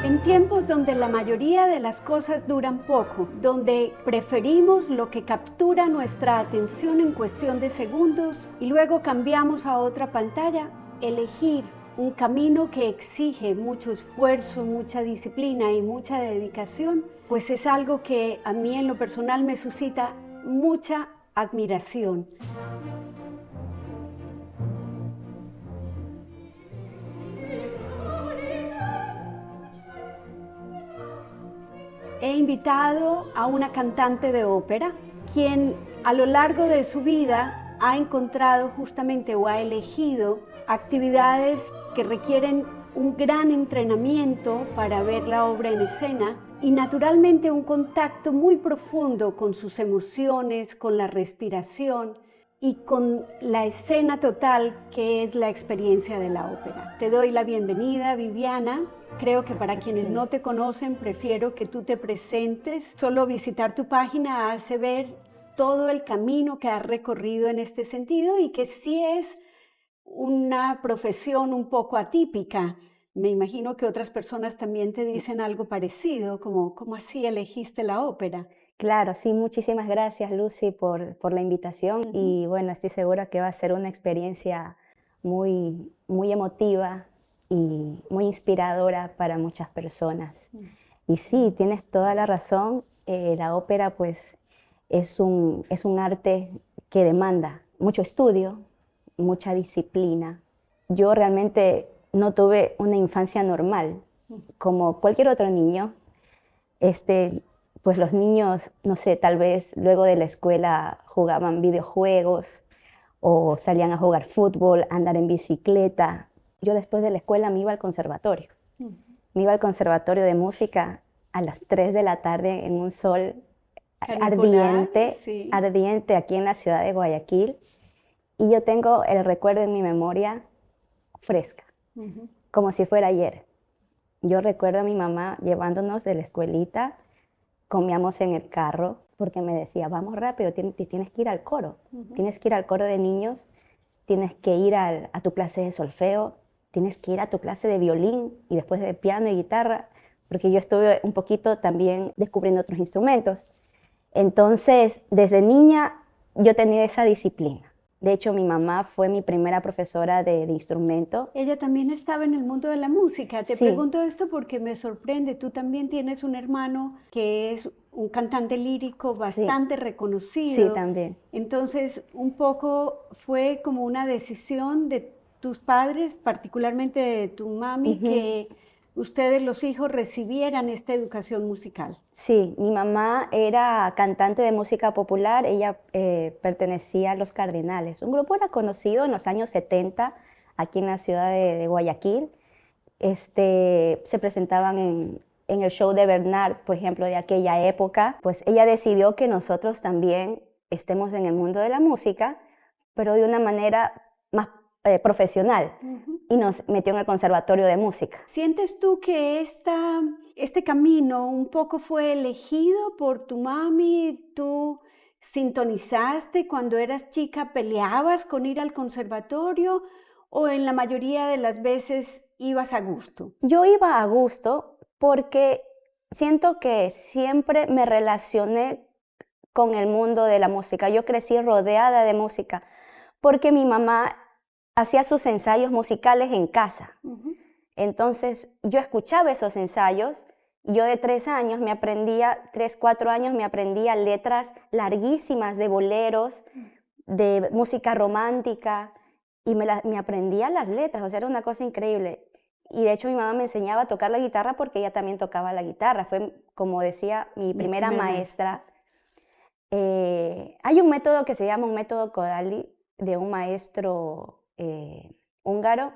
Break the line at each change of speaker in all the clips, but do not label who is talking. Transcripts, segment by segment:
En tiempos donde la mayoría de las cosas duran poco, donde preferimos lo que captura nuestra atención en cuestión de segundos y luego cambiamos a otra pantalla, elegir un camino que exige mucho esfuerzo, mucha disciplina y mucha dedicación, pues es algo que a mí en lo personal me suscita mucha admiración. He invitado a una cantante de ópera, quien a lo largo de su vida ha encontrado justamente o ha elegido actividades que requieren un gran entrenamiento para ver la obra en escena y naturalmente un contacto muy profundo con sus emociones, con la respiración y con la escena total que es la experiencia de la ópera. Te doy la bienvenida, Viviana. Creo que para quienes no te conocen, prefiero que tú te presentes. Solo visitar tu página hace ver todo el camino que has recorrido en este sentido y que sí es una profesión un poco atípica. Me imagino que otras personas también te dicen algo parecido, como ¿cómo así elegiste la ópera?
Claro, sí, muchísimas gracias Lucy por la invitación y bueno, estoy segura que va a ser una experiencia muy emotiva y muy inspiradora para muchas personas. Y sí, tienes toda la razón, la ópera pues es un arte que demanda mucho estudio, mucha disciplina. Yo realmente no tuve una infancia normal, como cualquier otro niño. Pues los niños, no sé, tal vez luego de la escuela jugaban videojuegos o salían a jugar fútbol, a andar en bicicleta. Yo después de la escuela me iba al conservatorio. Me iba al conservatorio de música a las 3 de la tarde en un sol ardiente,
Sí.
ardiente aquí en la ciudad de Guayaquil. Y yo tengo el recuerdo en mi memoria fresca, como si fuera ayer. Yo recuerdo a mi mamá llevándonos de la escuelita, comíamos en el carro, porque me decía, vamos rápido, tienes que ir al coro, tienes que ir al coro de niños, tienes que ir a tu clase de solfeo, tienes que ir a tu clase de violín y después de piano y guitarra, porque yo estuve un poquito también descubriendo otros instrumentos. Entonces, desde niña yo tenía esa disciplina. De hecho, mi mamá fue mi primera profesora de instrumento.
Ella también estaba en el mundo de la música. Te
Sí.
pregunto esto porque me sorprende. Tú también tienes un hermano que es un cantante lírico bastante reconocido.
Sí, también.
Entonces, un poco fue como una decisión de tus padres, particularmente de tu mami, que ustedes los hijos recibieran esta educación musical.
Sí, mi mamá era cantante de música popular, ella pertenecía a Los Cardinales. Un grupo era conocido en los años 70 aquí en la ciudad de Guayaquil. Se presentaban en el show de Bernard, por ejemplo, de aquella época. Pues ella decidió que nosotros también estemos en el mundo de la música, pero de una manera más profesional, y nos metió en el conservatorio de música.
¿Sientes tú que este camino un poco fue elegido por tu mami? ¿Tú sintonizaste cuando eras chica, peleabas con ir al conservatorio o en la mayoría de las veces ibas a gusto?
Yo iba a gusto porque siento que siempre me relacioné con el mundo de la música. Yo crecí rodeada de música porque mi mamá hacía sus ensayos musicales en casa. Entonces yo escuchaba esos ensayos. Yo de 3 años me aprendía, 3, 4 años me aprendía letras larguísimas de boleros, de música romántica, y me aprendía las letras, o sea, era una cosa increíble. Y de hecho mi mamá me enseñaba a tocar la guitarra porque ella también tocaba la guitarra. Fue, como decía, mi primera maestra. Hay un método que se llama un método Kodály de un maestro húngaro,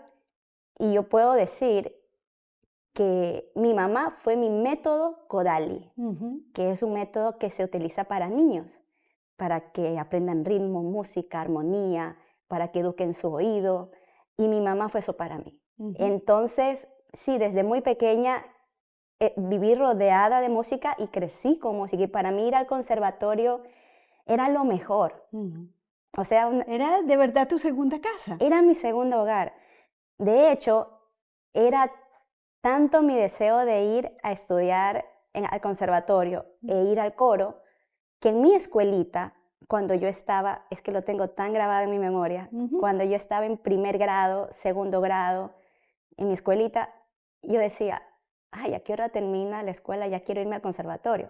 y yo puedo decir que mi mamá fue mi método Kodály, que es un método que se utiliza para niños, para que aprendan ritmo, música, armonía, para que eduquen su oído, y mi mamá fue eso para mí. Entonces, sí, desde muy pequeña viví rodeada de música y crecí con música, y para mí ir al conservatorio era lo mejor. O sea,
¿Era de verdad tu segunda casa?
Era mi segundo hogar. De hecho, era tanto mi deseo de ir a estudiar al conservatorio e ir al coro, que en mi escuelita, cuando yo estaba, es que lo tengo tan grabado en mi memoria, cuando yo estaba en primer grado, segundo grado, en mi escuelita, yo decía, ay, ¿a qué hora termina la escuela? Ya quiero irme al conservatorio.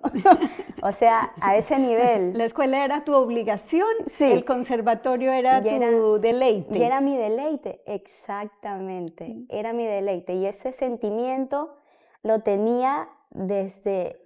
O sea, a ese nivel.
La escuela era tu obligación,
sí.
El conservatorio era tu deleite.
Y era mi deleite, exactamente, era mi deleite. Y ese sentimiento lo tenía desde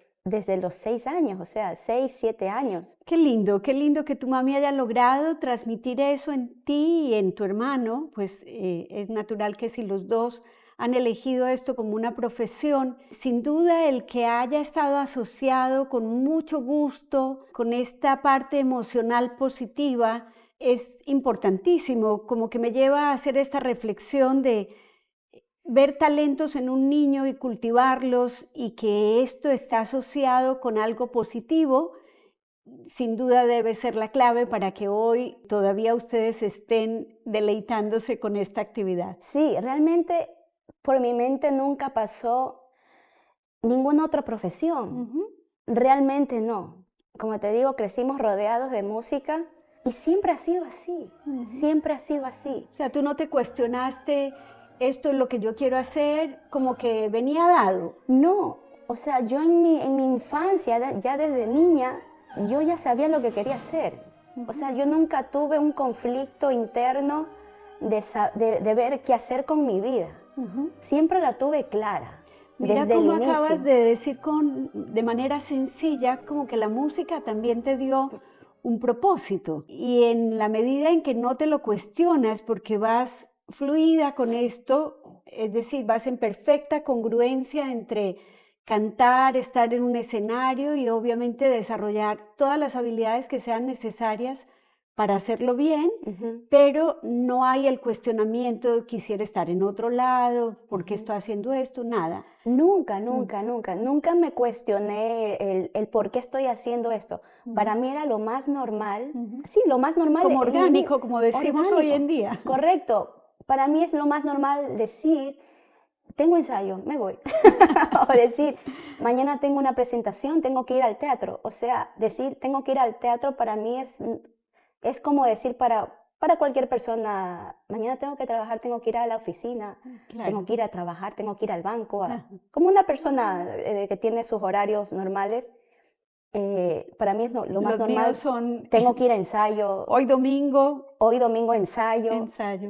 los 6 años, o sea, 6, 7 años.
Qué lindo que tu mami haya logrado transmitir eso en ti y en tu hermano, pues es natural que si los dos han elegido esto como una profesión, sin duda el que haya estado asociado con mucho gusto, con esta parte emocional positiva, es importantísimo, como que me lleva a hacer esta reflexión de ver talentos en un niño y cultivarlos y que esto está asociado con algo positivo, sin duda debe ser la clave para que hoy todavía ustedes estén deleitándose con esta actividad.
Sí, realmente por mi mente nunca pasó ninguna otra profesión. Realmente no. Como te digo, crecimos rodeados de música y siempre ha sido así. Siempre ha sido así.
O sea, tú no te cuestionaste, esto es lo que yo quiero hacer, como que venía dado.
No, o sea, yo en mi infancia, ya desde niña, yo ya sabía lo que quería hacer. O sea, yo nunca tuve un conflicto interno de ver qué hacer con mi vida. Siempre la tuve clara.
Mira
desde
cómo
el inicio.
Acabas de decir de manera sencilla, como que la música también te dio un propósito. Y en la medida en que no te lo cuestionas, porque vas fluida con esto, es decir, vas en perfecta congruencia entre cantar, estar en un escenario y obviamente desarrollar todas las habilidades que sean necesarias para hacerlo bien, pero no hay el cuestionamiento, quisiera estar en otro lado, ¿por qué estoy haciendo esto? Nada.
Nunca me cuestioné el por qué estoy haciendo esto. Para mí era lo más normal, sí, lo más normal.
Como orgánico, como decimos hoy en día.
Correcto, para mí es lo más normal decir, tengo ensayo, me voy. O decir, mañana tengo una presentación, tengo que ir al teatro. O sea, decir, tengo que ir al teatro para mí es como decir para cualquier persona, mañana tengo que trabajar, tengo que ir a la oficina, tengo que ir a trabajar, tengo que ir al banco. Como una persona que tiene sus horarios normales, para mí es lo más normal. Tengo que ir a ensayo.
Hoy domingo
ensayo.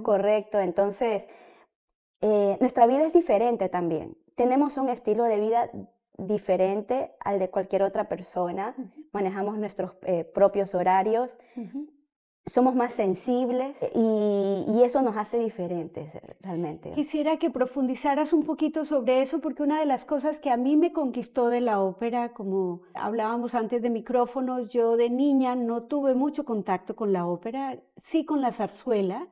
Correcto, entonces nuestra vida es diferente también. Tenemos un estilo de vida diferente al de cualquier otra persona. Manejamos nuestros propios horarios. Somos más sensibles y eso nos hace diferentes realmente.
Quisiera que profundizaras un poquito sobre eso, porque una de las cosas que a mí me conquistó de la ópera, como hablábamos antes de micrófonos, yo de niña no tuve mucho contacto con la ópera, sí con la zarzuela,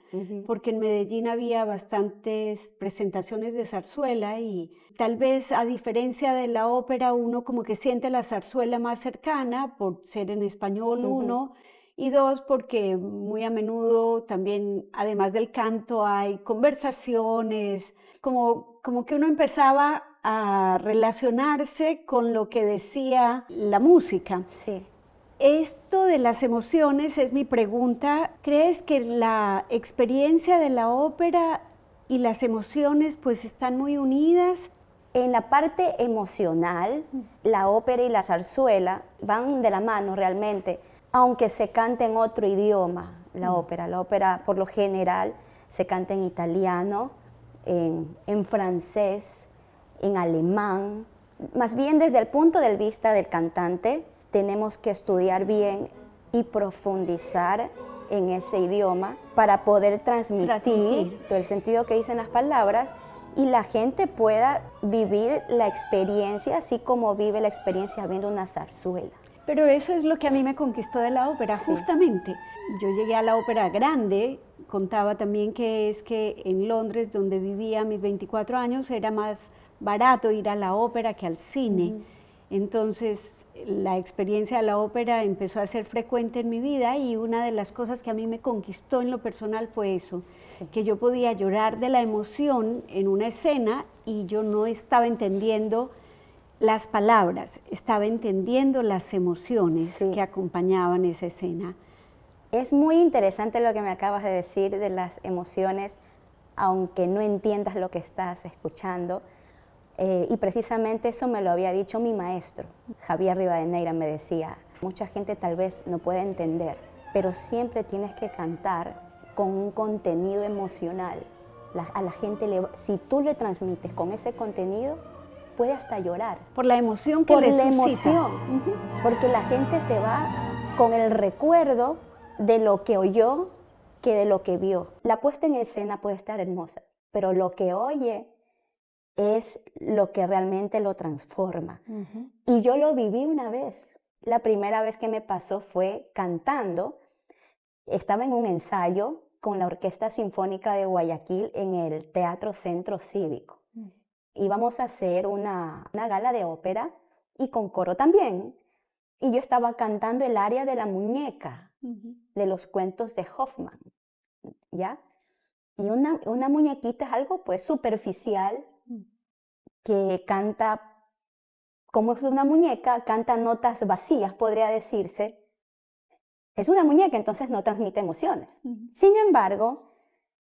porque en Medellín había bastantes presentaciones de zarzuela y tal vez a diferencia de la ópera uno como que siente la zarzuela más cercana por ser en español uno, y dos, porque muy a menudo también, además del canto, hay conversaciones, como que uno empezaba a relacionarse con lo que decía la música.
Sí.
Esto de las emociones es mi pregunta. ¿Crees que la experiencia de la ópera y las emociones pues están muy unidas?
En la parte emocional, la ópera y la zarzuela van de la mano realmente. Aunque se cante en otro idioma, la ópera por lo general se canta en italiano, en francés, en alemán. Más bien desde el punto de vista del cantante, tenemos que estudiar bien y profundizar en ese idioma para poder transmitir todo el sentido que dicen las palabras y la gente pueda vivir la experiencia así como vive la experiencia viendo una zarzuela.
Pero eso es lo que a mí me conquistó de la ópera, justamente. Yo llegué a la ópera grande, contaba también que es que en Londres, donde vivía a mis 24 años, era más barato ir a la ópera que al cine. Entonces, la experiencia de la ópera empezó a ser frecuente en mi vida y una de las cosas que a mí me conquistó en lo personal fue eso, que yo podía llorar de la emoción en una escena y yo no estaba entendiendo las palabras, estaba entendiendo las emociones que acompañaban esa escena.
Es muy interesante lo que me acabas de decir de las emociones, aunque no entiendas lo que estás escuchando. Y precisamente eso me lo había dicho mi maestro, Javier Rivadeneira, me decía, mucha gente tal vez no puede entender, pero siempre tienes que cantar con un contenido emocional. A la gente, si tú le transmites con ese contenido, puede hasta llorar.
Por la emoción que le suscita.
Por la emoción, porque la gente se va con el recuerdo de lo que oyó que de lo que vio. La puesta en escena puede estar hermosa, pero lo que oye es lo que realmente lo transforma. Y yo lo viví una vez. La primera vez que me pasó fue cantando. Estaba en un ensayo con la Orquesta Sinfónica de Guayaquil en el Teatro Centro Cívico. Íbamos a hacer una gala de ópera y con coro también. Y yo estaba cantando el aria de la muñeca de los cuentos de Hoffmann, ¿ya? Y una muñequita es algo pues superficial que canta, como es una muñeca, canta notas vacías, podría decirse. Es una muñeca, entonces no transmite emociones. Sin embargo,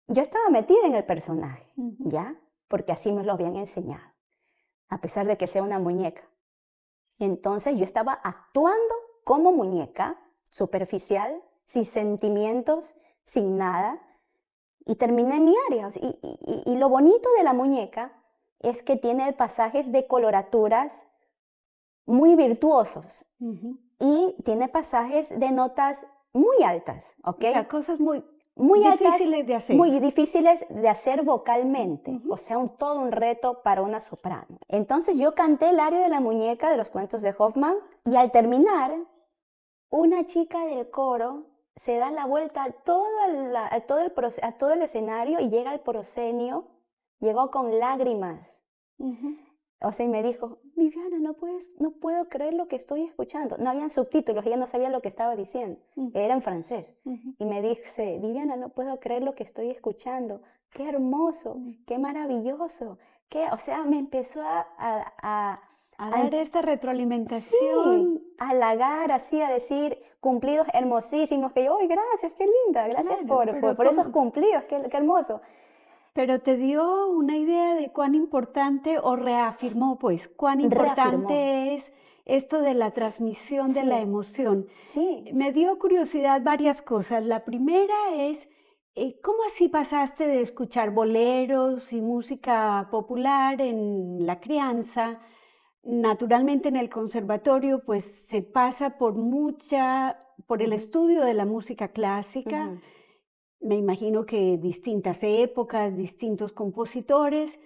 yo estaba metida en el personaje, ¿ya? Porque así me lo habían enseñado, a pesar de que sea una muñeca. Entonces yo estaba actuando como muñeca, superficial, sin sentimientos, sin nada, y terminé mi aria. Y lo bonito de la muñeca es que tiene pasajes de coloraturas muy virtuosos y tiene pasajes de notas muy altas, ¿ok?
O sea, cosas muy
difíciles de hacer. Muy difíciles de hacer vocalmente, o sea, todo un reto para una soprano. Entonces yo canté el aria de la muñeca de los cuentos de Hoffmann y al terminar, una chica del coro se da la vuelta a todo el escenario y llega al proscenio, llegó con lágrimas. O sea, y me dijo, Viviana, no puedo creer lo que estoy escuchando. No habían subtítulos, ella no sabía lo que estaba diciendo, era en francés. Y me dice, Viviana, no puedo creer lo que estoy escuchando. Qué hermoso, qué maravilloso. O sea, me empezó a
dar esta retroalimentación.
Sí, a halagar, así, a decir cumplidos hermosísimos, que yo, ¡ay, gracias, qué linda! Gracias por esos cumplidos, qué hermoso.
Pero te dio una idea de cuán importante, o reafirmó, pues, cuán importante es esto de la transmisión de la emoción.
Sí.
Me dio curiosidad varias cosas. La primera es, ¿cómo así pasaste de escuchar boleros y música popular en la crianza? Naturalmente en el conservatorio, pues, se pasa por el estudio de la música clásica. Me imagino que distintas épocas, distintos compositores,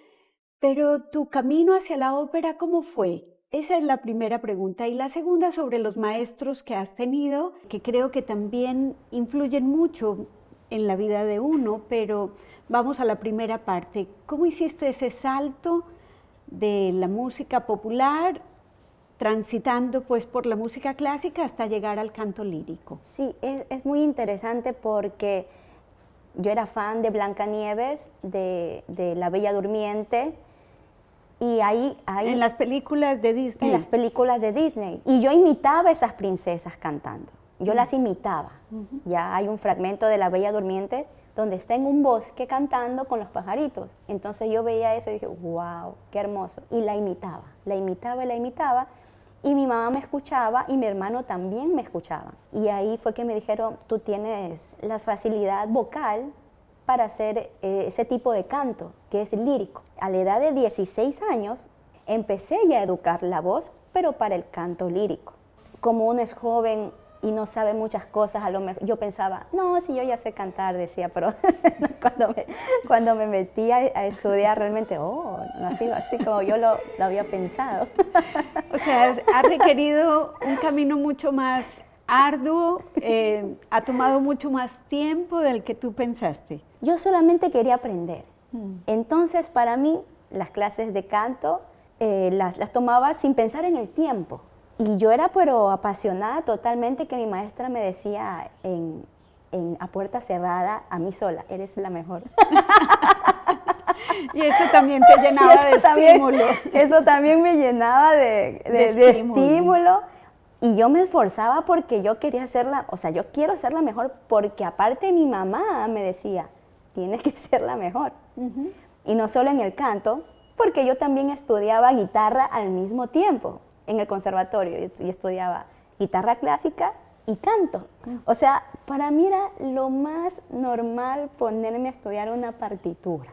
pero tu camino hacia la ópera, ¿cómo fue? Esa es la primera pregunta. Y la segunda sobre los maestros que has tenido, que creo que también influyen mucho en la vida de uno, pero vamos a la primera parte. ¿Cómo hiciste ese salto de la música popular, transitando pues por la música clásica hasta llegar al canto lírico?
Sí, es muy interesante porque yo era fan de Blancanieves, de La Bella Durmiente, y ahí...
En las películas de Disney.
En las películas de Disney. Y yo imitaba a esas princesas cantando. Yo las imitaba. Ya hay un fragmento de La Bella Durmiente donde está en un bosque cantando con los pajaritos. Entonces yo veía eso y dije, wow, qué hermoso. Y la imitaba, la imitaba y la imitaba. Y mi mamá me escuchaba y mi hermano también me escuchaba. Y ahí fue que me dijeron, tú tienes la facilidad vocal para hacer ese tipo de canto, que es lírico. A la edad de 16 años empecé ya a educar la voz, pero para el canto lírico. Como uno es joven y no sabe muchas cosas, yo pensaba, no, si yo ya sé cantar, decía, pero cuando me metí a estudiar realmente, no ha sido así como yo lo había pensado.
O sea, ha requerido un camino mucho más arduo, ha tomado mucho más tiempo del que tú pensaste.
Yo solamente quería aprender. Entonces, para mí, las clases de canto las tomaba sin pensar en el tiempo. Y yo era pero apasionada totalmente, que mi maestra me decía a puerta cerrada, a mí sola, eres la mejor.
Y eso también te llenaba de estímulo.
Eso también me llenaba de estímulo. Y yo me esforzaba porque yo quería hacerla, o sea, yo quiero ser la mejor, porque aparte mi mamá me decía, tienes que ser la mejor. Y no solo en el canto, porque yo también estudiaba guitarra al mismo tiempo en el conservatorio, y estudiaba guitarra clásica y canto. O sea, para mí era lo más normal ponerme a estudiar una partitura.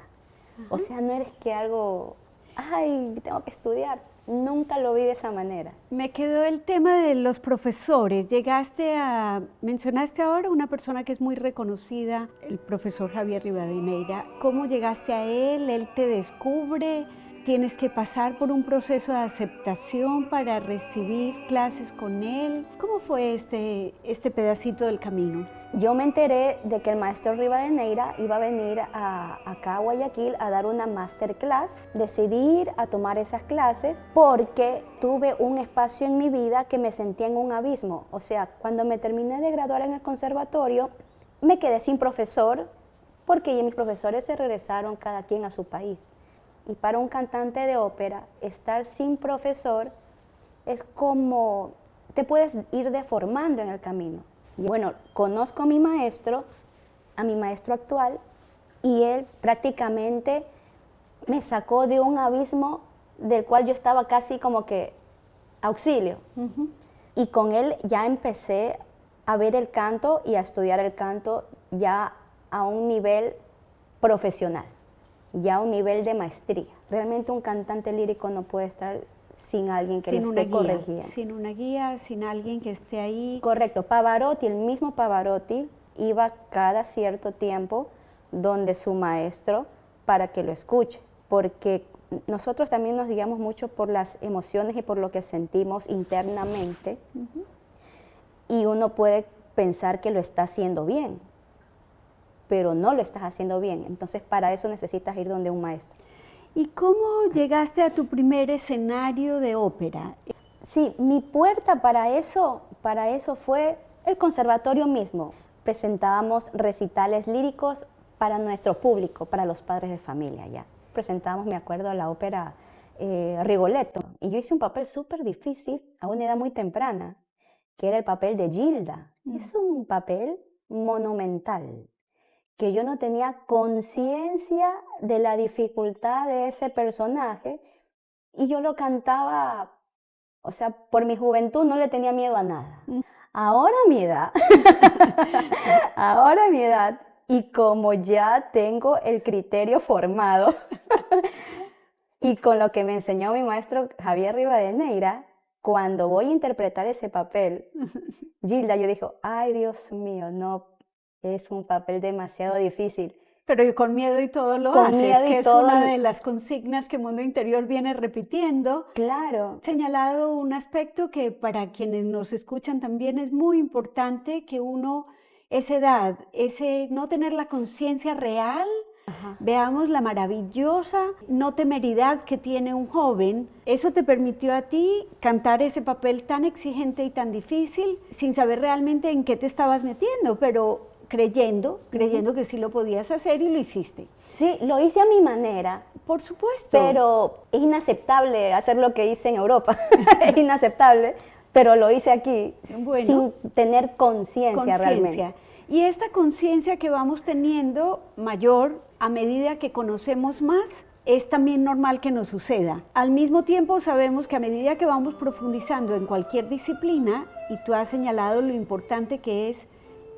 O sea, no eres que algo, ay, tengo que estudiar. Nunca lo vi de esa manera.
Me quedó el tema de los profesores. Mencionaste ahora una persona que es muy reconocida, el profesor Javier Rivadeneira. ¿Cómo llegaste a él? ¿Él te descubre? ¿Tienes que pasar por un proceso de aceptación para recibir clases con él? ¿Cómo fue este pedacito del camino?
Yo me enteré de que el maestro Rivadeneira iba a venir acá a Guayaquil a dar una masterclass. Decidí ir a tomar esas clases porque tuve un espacio en mi vida que me sentía en un abismo. O sea, cuando me terminé de graduar en el conservatorio, me quedé sin profesor porque mis profesores se regresaron cada quien a su país. Y para un cantante de ópera, estar sin profesor es como te puedes ir deformando en el camino. Y bueno, conozco a mi maestro actual, y él prácticamente me sacó de un abismo del cual yo estaba casi como que auxilio. Y con él ya empecé a ver el canto y a estudiar el canto ya a un nivel profesional, ya a un nivel de maestría. Realmente un cantante lírico no puede estar sin alguien que lo esté corrigiendo.
Sin una guía, sin alguien que esté ahí.
Correcto. Pavarotti, el mismo Pavarotti, iba cada cierto tiempo donde su maestro para que lo escuche, porque nosotros también nos guiamos mucho por las emociones y por lo que sentimos internamente, y uno puede pensar que lo está haciendo bien, pero no lo estás haciendo bien. Entonces, para eso necesitas ir donde un maestro.
¿Y cómo llegaste a tu primer escenario de ópera?
Sí, mi puerta para eso fue el conservatorio mismo. Presentábamos recitales líricos para nuestro público, para los padres de familia ya. Presentábamos, me acuerdo, la ópera Rigoletto. Y yo hice un papel súper difícil a una edad muy temprana, que era el papel de Gilda. Es un papel monumental, que yo no tenía conciencia de la dificultad de ese personaje, y yo lo cantaba, o sea, por mi juventud no le tenía miedo a nada. Ahora a mi edad, y como ya tengo el criterio formado, y con lo que me enseñó mi maestro Javier Rivadeneira, cuando voy a interpretar ese papel, Gilda, yo digo, ay Dios mío, no, es un papel demasiado difícil.
Pero con miedo y todo lo haces, que es una de las consignas que Mundo Interior viene repitiendo.
Claro.
Señalado un aspecto que para quienes nos escuchan también es muy importante, que uno, esa edad, ese no tener la conciencia real, veamos la maravillosa no temeridad que tiene un joven. Eso te permitió a ti cantar ese papel tan exigente y tan difícil sin saber realmente en qué te estabas metiendo, pero creyendo que sí lo podías hacer, y lo hiciste.
Sí, lo hice a mi manera.
Por supuesto.
Pero es inaceptable hacer lo que hice en Europa. Es inaceptable, pero lo hice aquí sin tener conciencia realmente.
Y esta conciencia que vamos teniendo mayor a medida que conocemos más, es también normal que nos suceda. Al mismo tiempo sabemos que a medida que vamos profundizando en cualquier disciplina, y tú has señalado lo importante que es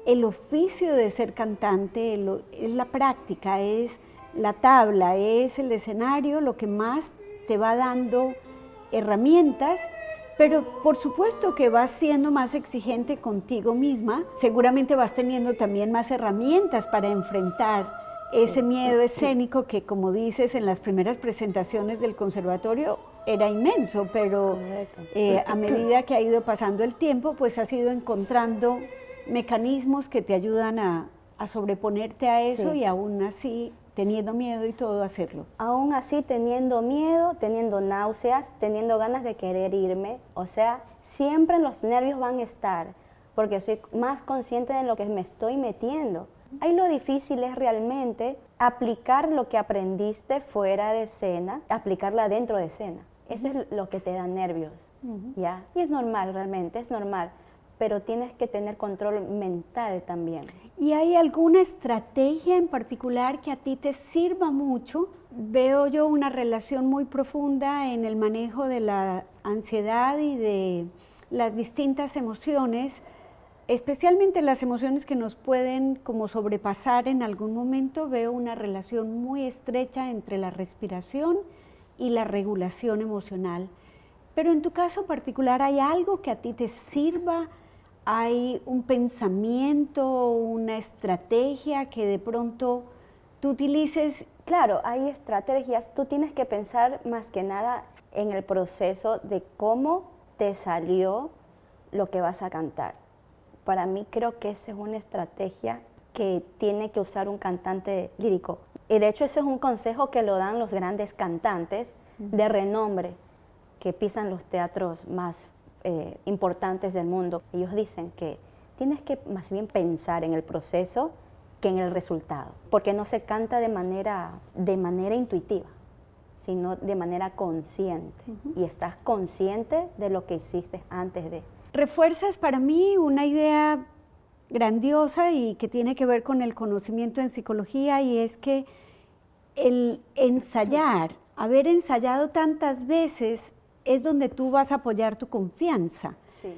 el oficio de ser cantante, es la práctica, es la tabla, es el escenario, lo que más te va dando herramientas, pero por supuesto que vas siendo más exigente contigo misma, seguramente vas teniendo también más herramientas para enfrentar ese miedo escénico que, como dices, en las primeras presentaciones del conservatorio era inmenso, pero a medida que ha ido pasando el tiempo, pues has ido encontrando mecanismos que te ayudan a sobreponerte a eso, y aún así teniendo miedo y todo, hacerlo.
Aún así, teniendo miedo, teniendo náuseas, teniendo ganas de querer irme, o sea, siempre los nervios van a estar, porque soy más consciente de lo que me estoy metiendo. Ahí lo difícil es realmente aplicar lo que aprendiste fuera de escena, aplicarla dentro de escena. Eso es lo que te da nervios, ¿ya? Y es normal, realmente, es normal, pero tienes que tener control mental también.
¿Y hay alguna estrategia en particular que a ti te sirva mucho? Veo yo una relación muy profunda en el manejo de la ansiedad y de las distintas emociones, especialmente las emociones que nos pueden como sobrepasar en algún momento. Veo una relación muy estrecha entre la respiración y la regulación emocional. Pero en tu caso particular, ¿hay algo que a ti te sirva? ¿Hay un pensamiento, una estrategia que de pronto tú utilices?
Claro, hay estrategias. Tú tienes que pensar más que nada en el proceso de cómo te salió lo que vas a cantar. Para mí creo que esa es una estrategia que tiene que usar un cantante lírico. Y de hecho ese es un consejo que lo dan los grandes cantantes de renombre que pisan los teatros más importantes del mundo. Ellos dicen que tienes que más bien pensar en el proceso que en el resultado, porque no se canta de manera intuitiva, sino de manera consciente. Y estás consciente de lo que hiciste antes de.
Refuerzas para mí una idea grandiosa y que tiene que ver con el conocimiento en psicología, y es que el ensayar, haber ensayado tantas veces, es donde tú vas a apoyar tu confianza.
Sí.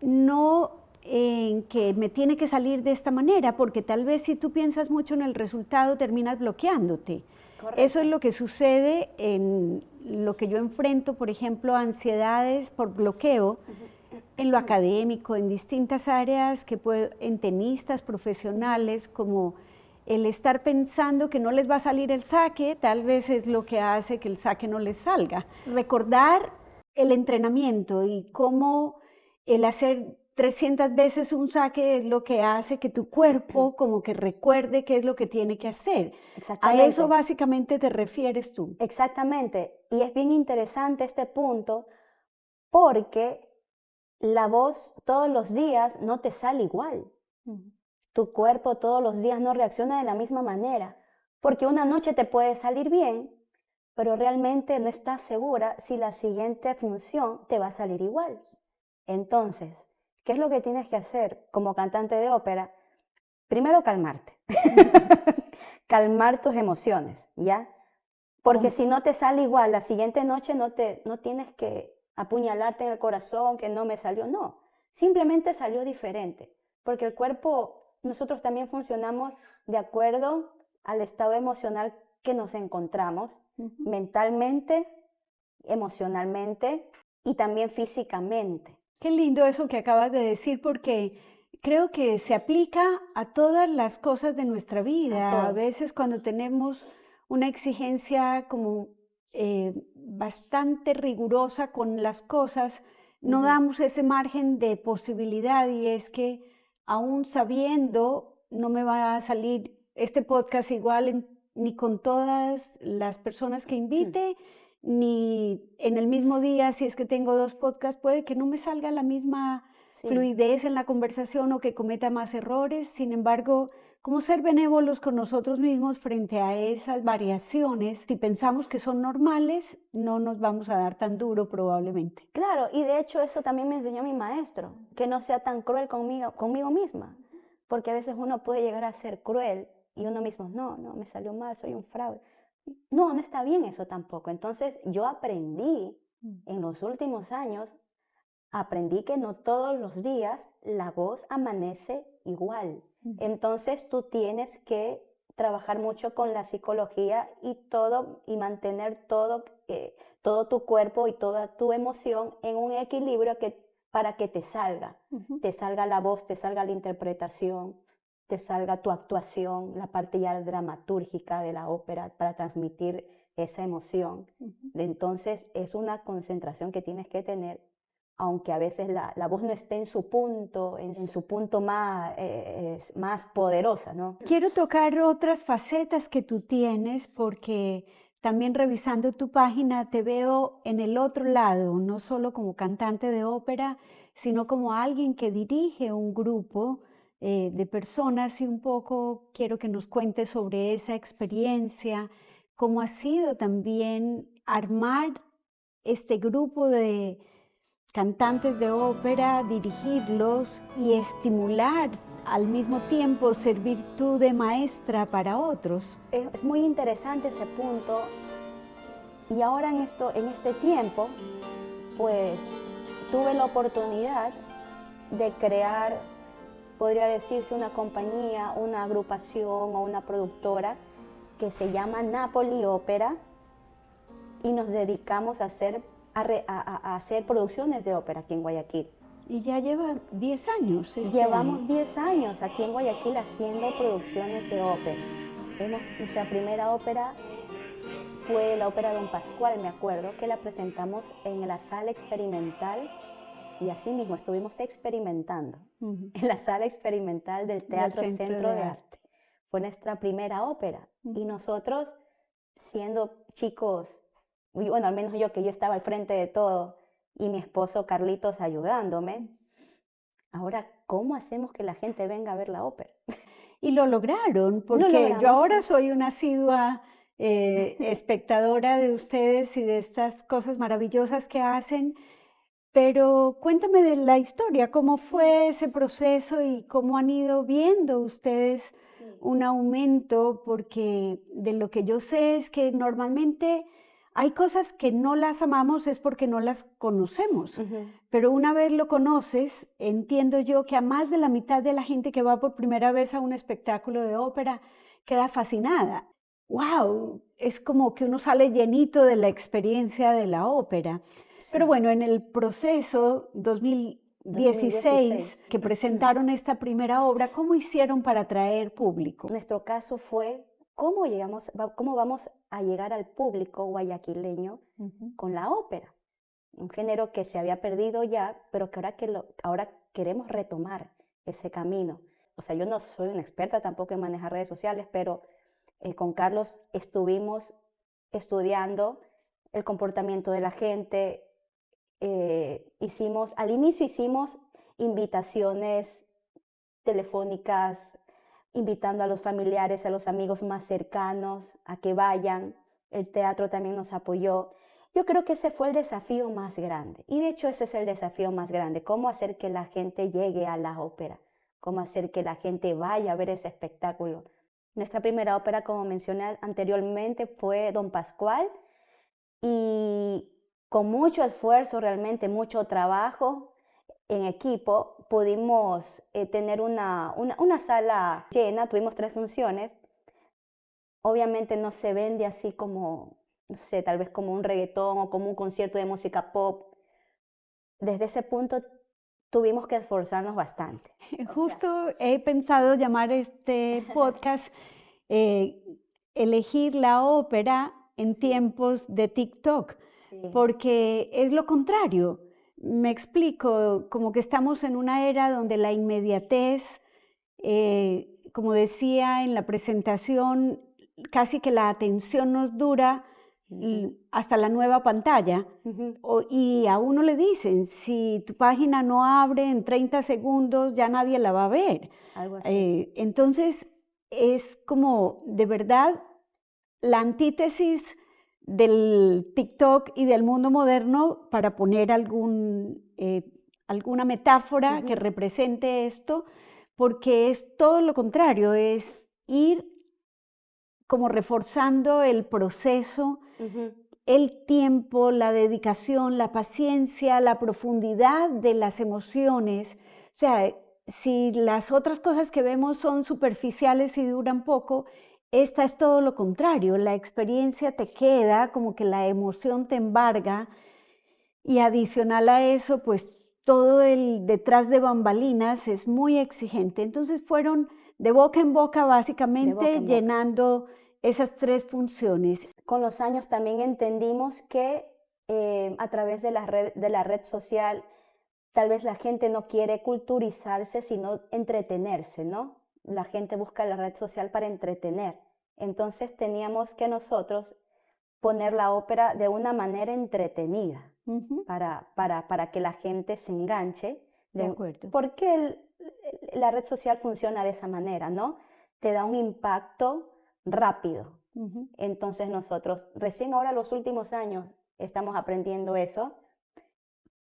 No en que me tiene que salir de esta manera, porque tal vez si tú piensas mucho en el resultado terminas bloqueándote.
Correcto.
Eso es lo que sucede en lo que yo enfrento, por ejemplo, ansiedades por bloqueo, en lo académico, en distintas áreas, en tenistas profesionales, como el estar pensando que no les va a salir el saque, tal vez es lo que hace que el saque no les salga. Recordar el entrenamiento y cómo el hacer 300 veces un saque es lo que hace que tu cuerpo como que recuerde qué es lo que tiene que hacer.
Exactamente.
A eso básicamente te refieres tú.
Exactamente. Y es bien interesante este punto porque la voz todos los días no te sale igual. Tu cuerpo todos los días no reacciona de la misma manera, porque una noche te puede salir bien, pero realmente no estás segura si la siguiente función te va a salir igual. Entonces, ¿qué es lo que tienes que hacer como cantante de ópera? Primero, calmarte. Calmar tus emociones, ¿ya? Porque si no te sale igual, la siguiente noche no tienes que apuñalarte en el corazón, que no me salió, no. Simplemente salió diferente, porque el cuerpo, nosotros también funcionamos de acuerdo al estado emocional que nos encontramos, mentalmente, emocionalmente y también físicamente.
Qué lindo eso que acabas de decir, porque creo que se aplica a todas las cosas de nuestra vida. A veces cuando tenemos una exigencia como bastante rigurosa con las cosas, no damos ese margen de posibilidad, y es que aún sabiendo no me va a salir este podcast igual ni con todas las personas que invite, ni en el mismo día. Si es que tengo 2 podcasts, puede que no me salga la misma fluidez en la conversación o que cometa más errores. Sin embargo, ¿cómo ser benévolos con nosotros mismos frente a esas variaciones? Si pensamos que son normales, no nos vamos a dar tan duro probablemente.
Claro, y de hecho eso también me enseñó mi maestro, que no sea tan cruel conmigo misma, porque a veces uno puede llegar a ser cruel y uno mismo, no, me salió mal, soy un fraude. No está bien eso tampoco. Entonces yo aprendí en los últimos años, aprendí que no todos los días la voz amanece igual. Entonces tú tienes que trabajar mucho con la psicología y mantener todo tu cuerpo y toda tu emoción en un equilibrio para que te salga la voz, te salga la interpretación, te salga tu actuación, la parte ya dramatúrgica de la ópera para transmitir esa emoción. Entonces es una concentración que tienes que tener aunque a veces la voz no esté en su punto, más poderosa, ¿no?
Quiero tocar otras facetas que tú tienes porque también revisando tu página te veo en el otro lado, no solo como cantante de ópera, sino como alguien que dirige un grupo de personas y un poco quiero que nos cuentes sobre esa experiencia, cómo ha sido también armar este grupo de cantantes de ópera, dirigirlos y estimular al mismo tiempo servir tú de maestra para otros.
Es muy interesante ese punto y ahora en este tiempo, pues tuve la oportunidad de crear, podría decirse, una compañía, una agrupación o una productora que se llama Napoli Ópera y nos dedicamos a hacer producciones de ópera aquí en Guayaquil.
Y ya lleva 10 años.
Llevamos 10 años aquí en Guayaquil haciendo producciones de ópera. Nuestra primera ópera fue la ópera Don Pascual, me acuerdo, que la presentamos en la sala experimental y así mismo estuvimos experimentando en la sala experimental del Teatro Centro de Arte. Fue nuestra primera ópera y nosotros, siendo chicos, bueno, al menos yo estaba al frente de todo y mi esposo Carlitos ayudándome, ahora, ¿cómo hacemos que la gente venga a ver la ópera?
Y lo lograron, porque yo ahora soy una asidua espectadora de ustedes y de estas cosas maravillosas que hacen, pero cuéntame de la historia, cómo fue ese proceso y cómo han ido viendo ustedes un aumento, porque de lo que yo sé es que normalmente hay cosas que no las amamos es porque no las conocemos, pero una vez lo conoces, entiendo yo que a más de la mitad de la gente que va por primera vez a un espectáculo de ópera queda fascinada. ¡Wow! Es como que uno sale llenito de la experiencia de la ópera. Sí. Pero bueno, en el proceso 2016 que presentaron esta primera obra, ¿cómo hicieron para atraer público?
Nuestro caso fue cómo vamos a llegar al público guayaquileño con la ópera, un género que se había perdido ya, pero que ahora queremos retomar ese camino. O sea, yo no soy una experta tampoco en manejar redes sociales, pero con Carlos estuvimos estudiando el comportamiento de la gente. Al inicio hicimos invitaciones telefónicas, invitando a los familiares, a los amigos más cercanos a que vayan. El teatro también nos apoyó. Yo creo que ese fue el desafío más grande. Y de hecho ese es el desafío más grande, cómo hacer que la gente llegue a la ópera, cómo hacer que la gente vaya a ver ese espectáculo. Nuestra primera ópera, como mencioné anteriormente, fue Don Pascual y con mucho esfuerzo, realmente mucho trabajo en equipo, pudimos tener una sala llena, tuvimos 3 funciones. Obviamente no se vende así como, no sé, tal vez como un reggaetón o como un concierto de música pop. Desde ese punto tuvimos que esforzarnos bastante.
Justo he pensado llamar este podcast Elegir la ópera en tiempos de TikTok, porque es lo contrario. Me explico, como que estamos en una era donde la inmediatez, como decía en la presentación, casi que la atención nos dura hasta la nueva pantalla. Y a uno le dicen, si tu página no abre en 30 segundos, ya nadie la va a ver.
Algo así.
Entonces, es como, de verdad, la antítesis del TikTok y del mundo moderno para poner alguna metáfora que represente esto, porque es todo lo contrario, es ir como reforzando el proceso, el tiempo, la dedicación, la paciencia, la profundidad de las emociones. O sea, si las otras cosas que vemos son superficiales y duran poco, esta es todo lo contrario, la experiencia te queda, como que la emoción te embarga y adicional a eso, pues todo el detrás de bambalinas es muy exigente. Entonces fueron de boca en boca básicamente llenando esas 3 funciones.
Con los años también entendimos que a través de la red social tal vez la gente no quiere culturizarse, sino entretenerse, ¿no? La gente busca la red social para entretener. Entonces teníamos que nosotros poner la ópera de una manera entretenida para que la gente se enganche.
De acuerdo.
Porque la red social funciona de esa manera, ¿no? Te da un impacto rápido. Entonces nosotros, recién ahora los últimos años, estamos aprendiendo eso,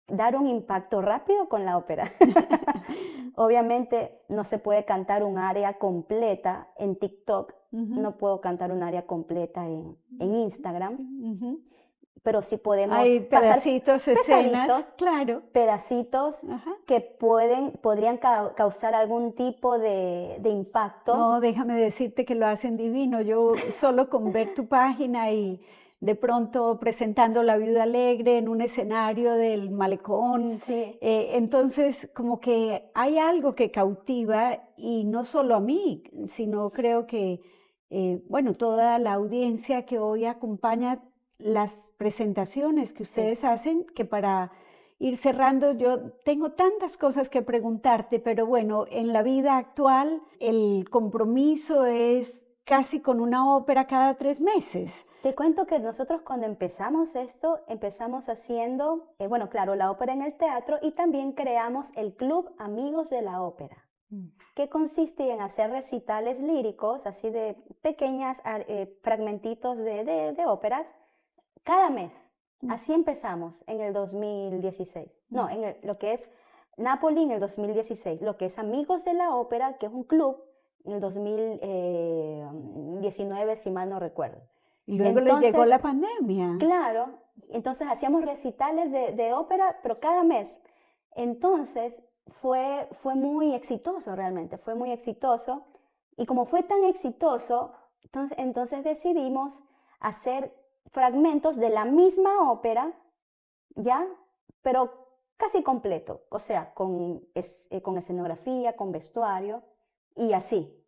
dar un impacto rápido con la ópera. Obviamente no se puede cantar un área completa en TikTok, no puedo cantar un área completa en Instagram, pero sí podemos
hay pedacitos, escenas, claro,
pedacitos que podrían causar algún tipo de impacto.
No, déjame decirte que lo hacen divino. Yo solo con ver tu página y de pronto presentando La Viuda Alegre en un escenario del malecón.
Sí.
Entonces, como que hay algo que cautiva y no solo a mí, sino creo que, bueno, toda la audiencia que hoy acompaña las presentaciones que ustedes hacen, que para ir cerrando, yo tengo tantas cosas que preguntarte, pero bueno, en la vida actual el compromiso es casi con una ópera cada 3 meses.
Te cuento que nosotros cuando empezamos esto, empezamos haciendo, bueno, claro, la ópera en el teatro y también creamos el Club Amigos de la Ópera, que consiste en hacer recitales líricos, así de pequeñas fragmentitos de óperas, cada mes. Así empezamos en el 2016. No, lo que es Napoli en el 2016, lo que es Amigos de la Ópera, que es un club, en el 2019, si mal no recuerdo.
Y luego les llegó la pandemia.
Claro, entonces hacíamos recitales de ópera, pero cada mes. Entonces fue muy exitoso realmente, fue muy exitoso. Y como fue tan exitoso, entonces decidimos hacer fragmentos de la misma ópera, ¿ya? Pero casi completo, o sea, con escenografía, con vestuario, y así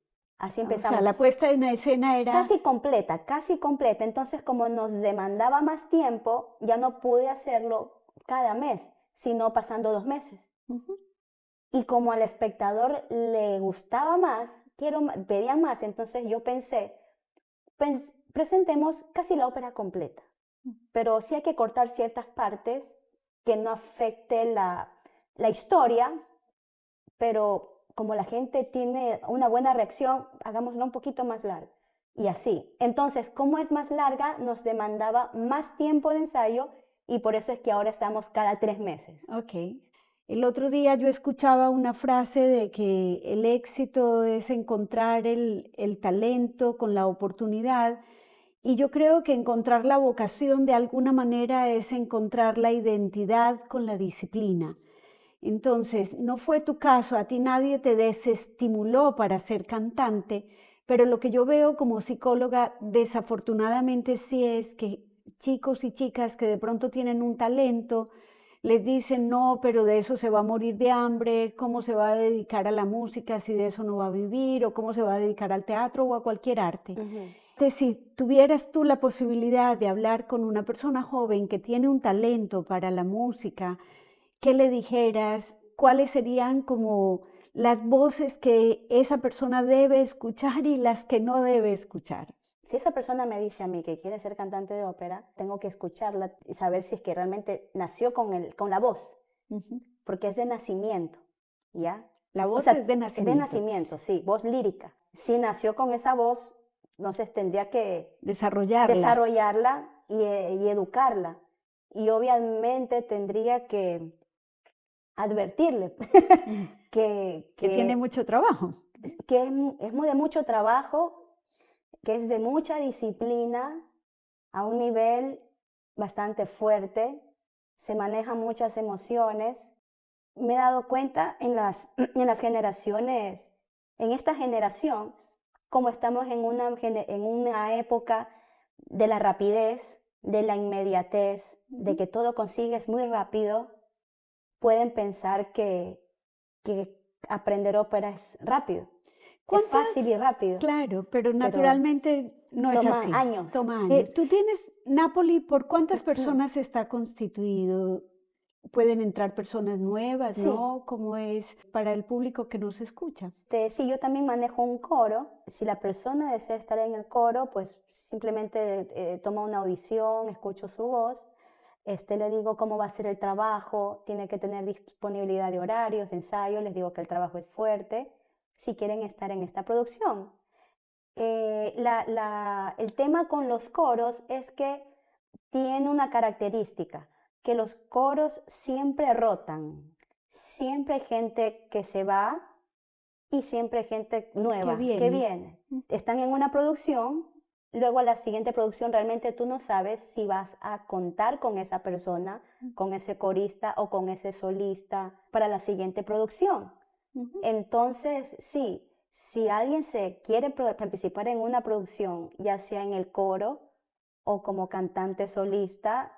empezamos.
O sea, la puesta en escena era...
Casi completa, casi completa. Entonces, como nos demandaba más tiempo, ya no pude hacerlo cada mes, sino pasando 2 meses. Y como al espectador le gustaba más, pedían más, entonces yo pensé, presentemos casi la ópera completa, pero sí hay que cortar ciertas partes que no afecte la historia, pero como la gente tiene una buena reacción, hagámosla un poquito más larga. Y así. Entonces, como es más larga, nos demandaba más tiempo de ensayo y por eso es que ahora estamos cada 3 meses.
Ok. El otro día yo escuchaba una frase de que el éxito es encontrar el talento con la oportunidad. Y yo creo que encontrar la vocación de alguna manera es encontrar la identidad con la disciplina. Entonces, no fue tu caso, a ti nadie te desestimuló para ser cantante, pero lo que yo veo como psicóloga desafortunadamente sí es que chicos y chicas que de pronto tienen un talento, les dicen, no, pero de eso se va a morir de hambre, ¿cómo se va a dedicar a la música si de eso no va a vivir? ¿O cómo se va a dedicar al teatro o a cualquier arte? Si tuvieras tú la posibilidad de hablar con una persona joven que tiene un talento para la música, ¿qué le dijeras? ¿Cuáles serían como las voces que esa persona debe escuchar y las que no debe escuchar?
Si esa persona me dice a mí que quiere ser cantante de ópera, tengo que escucharla y saber si es que realmente nació con la voz, porque es de nacimiento, ¿ya?
La voz es de
Es
nacimiento.
de nacimiento, sí, voz lírica. Si nació con esa voz, entonces tendría que desarrollarla y educarla. Y obviamente tendría que advertirle que
tiene mucho trabajo.
Que es muy de mucho trabajo, que es de mucha disciplina a un nivel bastante fuerte, se manejan muchas emociones. Me he dado cuenta en las generaciones, en esta generación, como estamos en una época de la rapidez, de la inmediatez, de que todo consigues muy rápido, pueden pensar que aprender ópera es rápido. Es fácil y rápido.
Claro, pero naturalmente no es así.
Toma años.
¿Tú tienes Napoli, por cuántas personas está constituido? pueden entrar personas nuevas,
Sí.
¿no? ¿Cómo es para el público que nos escucha?
Sí, yo también manejo un coro. Si la persona desea estar en el coro, pues simplemente toma una audición, escucho su voz, le digo cómo va a ser el trabajo, tiene que tener disponibilidad de horarios, ensayos, les digo que el trabajo es fuerte, si quieren estar en esta producción. El tema con los coros es que tiene una característica, que los coros siempre rotan, siempre hay gente que se va y siempre hay gente nueva que viene. Están en una producción, luego a la siguiente producción realmente tú no sabes si vas a contar con esa persona, con ese corista o con ese solista para la siguiente producción. Entonces, sí, si alguien se quiere participar en una producción, ya sea en el coro o como cantante solista,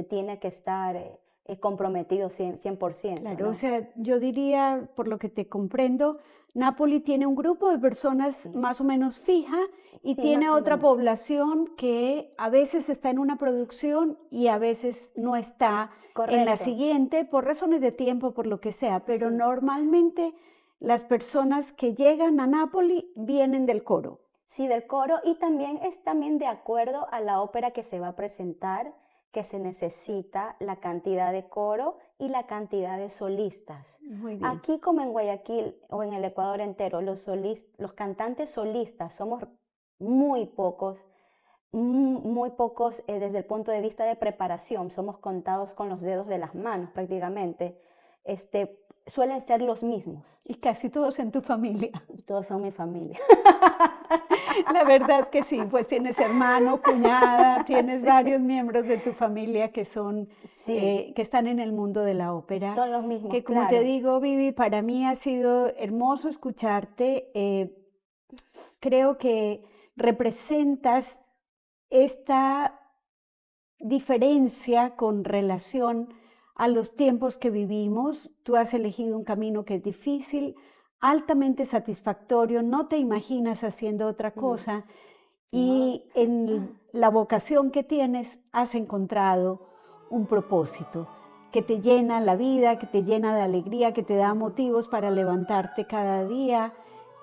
tiene que estar comprometido 100%,
Claro,
¿no?
o sea, yo diría, por lo que te comprendo, Nápoli tiene un grupo de personas
Sí.
más o menos fija y
Sí,
tiene
más o
otra
menos.
población que a veces está en una producción y a veces no está en la
Correcto.
siguiente por razones de tiempo, por lo que sea, pero
Sí.
normalmente las personas que llegan a Nápoli vienen del coro.
Sí, del coro, y también es también de acuerdo a la ópera que se va a presentar, que se necesita la cantidad de coro y la cantidad de solistas.
Muy bien.
Aquí como en Guayaquil o en el Ecuador entero, los cantantes solistas somos muy pocos, muy pocos desde el punto de vista de preparación, somos contados con los dedos de las manos prácticamente. Suelen ser los mismos,
Y casi todos en tu familia.
todos son mi familia.
La verdad que sí, pues tienes hermano, cuñada, tienes
Sí.
varios miembros de tu familia que son,
Sí.
que están en el mundo de la ópera.
Son los mismos,
Que como te
claro.
digo, Vivi, para mí ha sido hermoso escucharte. Creo que representas esta diferencia con relación a los tiempos que vivimos. Tú has elegido un camino que es difícil, altamente satisfactorio, no te imaginas haciendo otra cosa y en la vocación que tienes has encontrado un propósito que te llena la vida, que te llena de alegría, que te da motivos para levantarte cada día.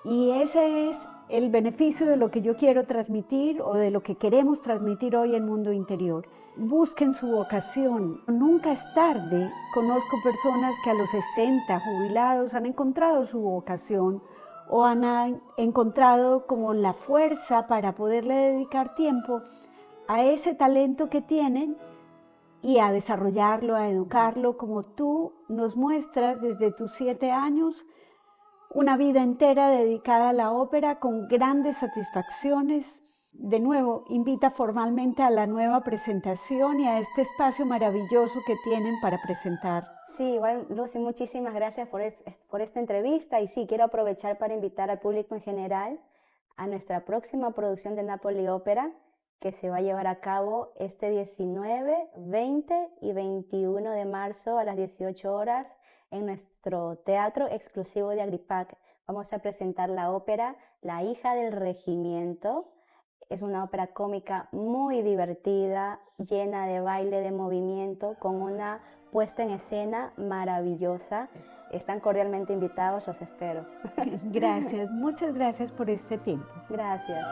Y ese es el beneficio de lo que yo quiero transmitir o de lo que queremos transmitir hoy en Mundo Interior. Busquen su vocación. Nunca es tarde. Conozco personas que a los 60, jubilados, han encontrado su vocación o han encontrado como la fuerza para poderle dedicar tiempo a ese talento que tienen y a desarrollarlo, a educarlo, como tú nos muestras desde tus 7 años, una vida entera dedicada a la ópera con grandes satisfacciones. De nuevo, invita formalmente a la nueva presentación y a este espacio maravilloso que tienen para presentar.
Sí, igual, Lucy, muchísimas gracias por esta entrevista, y sí, quiero aprovechar para invitar al público en general a nuestra próxima producción de Napoli Ópera, que se va a llevar a cabo este 19, 20 y 21 de marzo a las 18 horas en nuestro teatro exclusivo de Agripac. Vamos a presentar la ópera La hija del regimiento. Es una ópera cómica muy divertida, llena de baile, de movimiento, con una puesta en escena maravillosa. Están cordialmente invitados, los espero.
Gracias, muchas gracias por este tiempo.
Gracias.